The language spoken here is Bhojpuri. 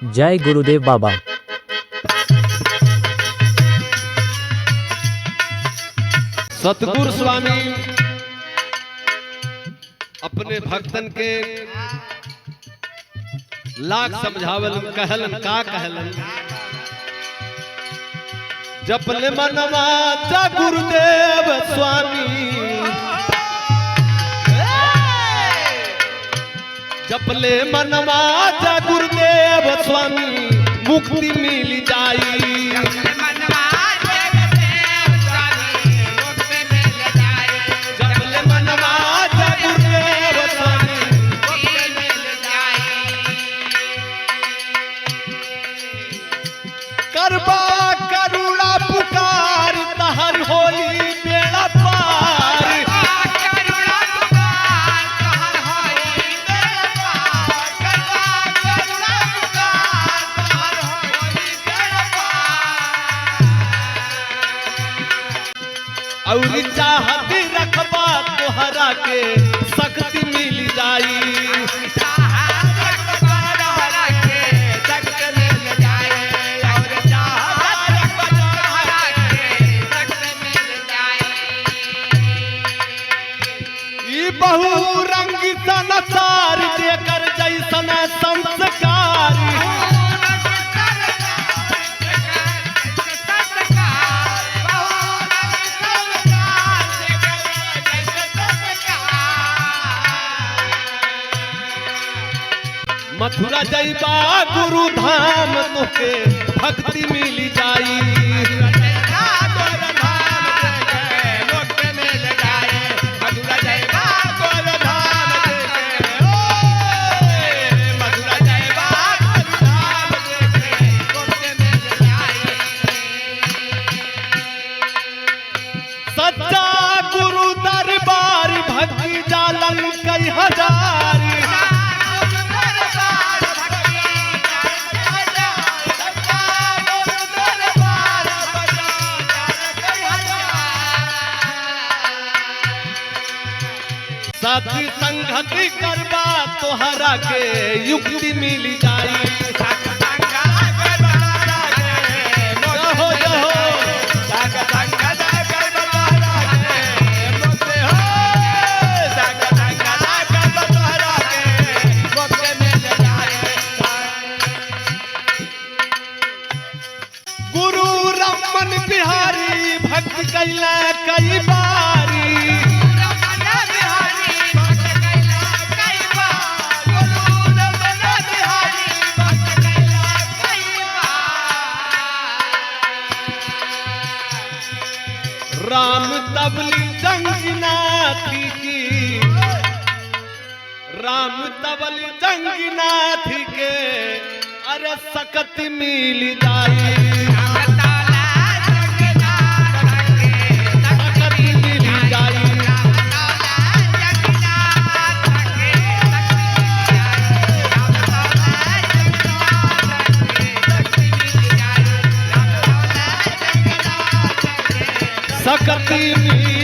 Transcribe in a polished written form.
जय गुरुदेव बाबा। सतगुरु स्वामी अपने भक्तन के लाख समझावल कहलन का कहलन। जपले मनवा जा गुरुदेव स्वामी, जपले मनवा जा गुरुदेव स्वामी, मुक्ति मिल जाई। करबा करुणा पुकार तहर होई बेड़ा पार। और चाहत रखबा तोहरा के शक्ति मिल जाई। बहु रंग संसार देकर जैसन संस्कार, मथुरा जैबा गुरु धाम तोके भक्ति मिल जाई। सच्चा गुरु दरबार भक्ति जालन कई हजार। साथी संगति करबा तोहरा के युक्ति मिल जाई। गुरु रमन बिहारी भक्ति कैला कई बारी। राम तबली जंगनाथी की, राम तबली जंगनाथी के अरे सकती मिल जाई। सकती मिल जाई। सकती मिल